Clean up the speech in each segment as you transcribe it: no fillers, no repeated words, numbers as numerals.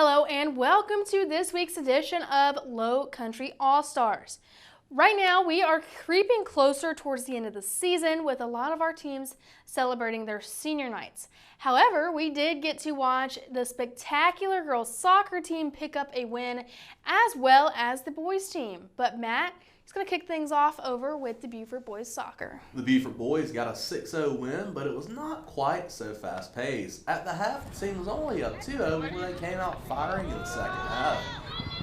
Hello and welcome to this week's edition of Lowcountry All-Stars. Right now we are creeping closer towards the end of the season with a lot of our teams celebrating their senior nights. However, we did get to watch the spectacular girls soccer team pick up a win as well as the boys team. But Matt, he's going to kick things off over with the Beaufort boys soccer. The Beaufort boys got a 6-0 win, but it was not quite so fast-paced. At the half, the team was only up 2-0 before they came out firing in the second half.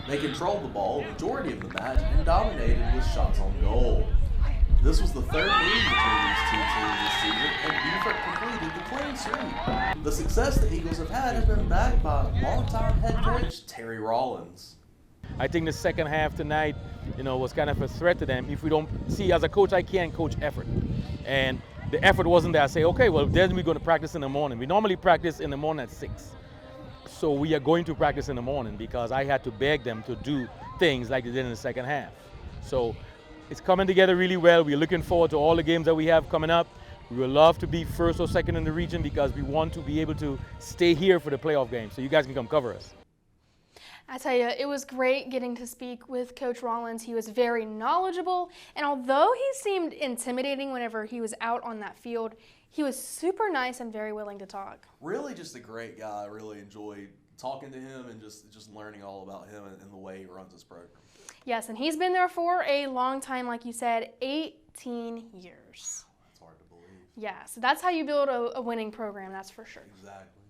They controlled the ball the majority of the match and dominated with shots on goal. This was the third meeting between these two teams this season, and Beaufort completed the clean sweep. The success the Eagles have had has been backed by longtime head coach Terry Rollins. I think the second half tonight, was kind of a threat to them. If we don't see, as a coach, I can't coach effort. And the effort wasn't there. I say, okay, well, then we're going to practice in the morning. We normally practice in the morning at 6. So we are going to practice in the morning because I had to beg them to do things like they did in the second half. So it's coming together really well. We're looking forward to all the games that we have coming up. We would love to be first or second in the region because we want to be able to stay here for the playoff game so you guys can come cover us. I tell you, it was great getting to speak with Coach Rollins. He was very knowledgeable, and although he seemed intimidating whenever he was out on that field, he was super nice and very willing to talk. Really just a great guy. I really enjoyed talking to him and just learning all about him and the way he runs his program. Yes, and he's been there for a long time, like you said, 18 years. That's hard to believe. Yeah, so that's how you build a winning program, that's for sure. Exactly.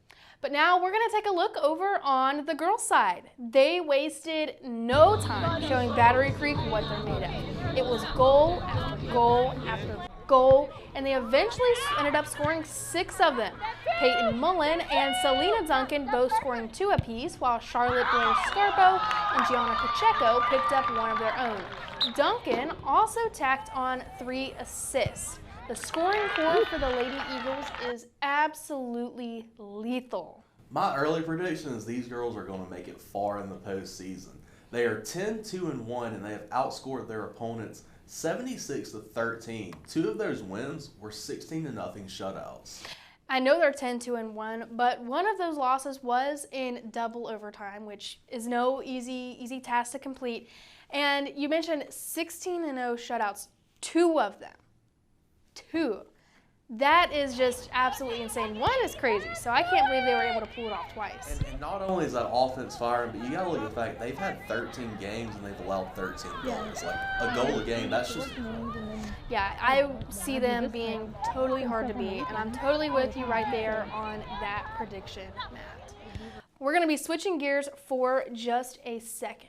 But now we're going to take a look over on the girls' side. They wasted no time showing Battery Creek what they're made of. It was goal after goal after goal, and they eventually ended up scoring 6 of them. Peyton Mullen and Selena Duncan both scoring 2 apiece, while Charlotte Blair Scarpo and Gianna Pacheco picked up 1 of their own. Duncan also tacked on 3 assists. The scoring core for the Lady Eagles is absolutely lethal. My early prediction is these girls are going to make it far in the postseason. They are 10-2-1, and they have outscored their opponents 76-13. 2 of those wins were 16-0 shutouts. I know they're 10-2-1, but one of those losses was in double overtime, which is no easy task to complete. And you mentioned 16-0 shutouts, 2 of them. 2. That is just absolutely insane. 1 is crazy, so I can't believe they were able to pull it off twice. And not only is that offense firing, but you got to look at the fact they've had 13 games and they've allowed 13 goals. Like a goal a game, that's just... Yeah, I see them being totally hard to beat, and I'm totally with you right there on that prediction, Matt. We're going to be switching gears for just a second.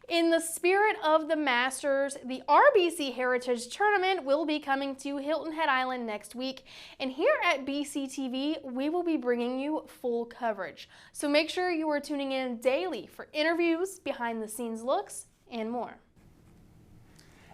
In the spirit of the Masters, the RBC Heritage Tournament will be coming to Hilton Head Island next week. And here at BCTV, we will be bringing you full coverage. So make sure you are tuning in daily for interviews, behind-the-scenes looks, and more.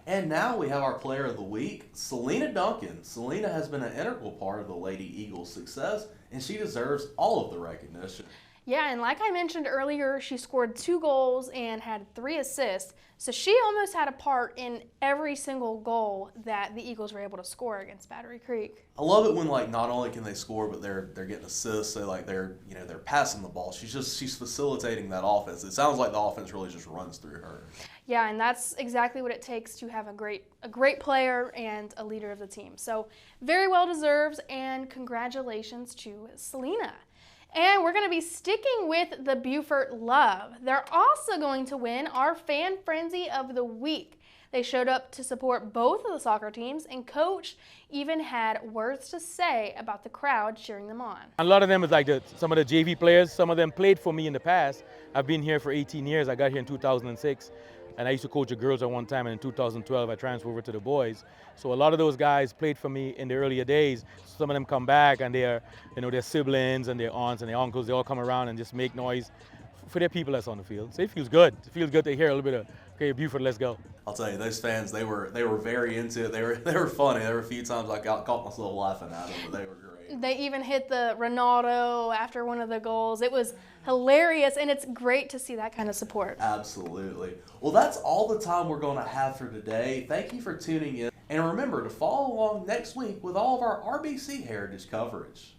And now we have our player of the week, Selena Duncan. Selena has been an integral part of the Lady Eagles' success, and she deserves all of the recognition. Yeah, and like I mentioned earlier, she scored 2 goals and had 3 assists, so she almost had a part in every single goal that the Eagles were able to score against Battery Creek. I love it when not only can they score, but they're getting assists, so they're passing the ball. She's facilitating that offense. It sounds like the offense really just runs through her. Yeah, and that's exactly what it takes to have a great player and a leader of the team. So very well deserved, and congratulations to Selena. And we're going to be sticking with the Beaufort love. They're also going to win our Fan Frenzy of the Week. They showed up to support both of the soccer teams, and Coach even had words to say about the crowd cheering them on. A lot of them is like some of the JV players. Some of them played for me in the past. I've been here for 18 years. I got here in 2006. And I used to coach the girls at one time, and in 2012 I transferred over to the boys. So a lot of those guys played for me in the earlier days. Some of them come back, and they're, their siblings and their aunts and their uncles. They all come around and just make noise for their people that's on the field. So it feels good. It feels good to hear a little bit of, okay, Beaufort, let's go. I'll tell you, those fans, they were very into it. They were funny. There were a few times I caught myself laughing at them, but they were great. They even hit the Ronaldo after one of the goals. It was hilarious, and it's great to see that kind of support. Absolutely. Well, that's all the time we're going to have for today. Thank you for tuning in. And remember to follow along next week with all of our RBC Heritage coverage.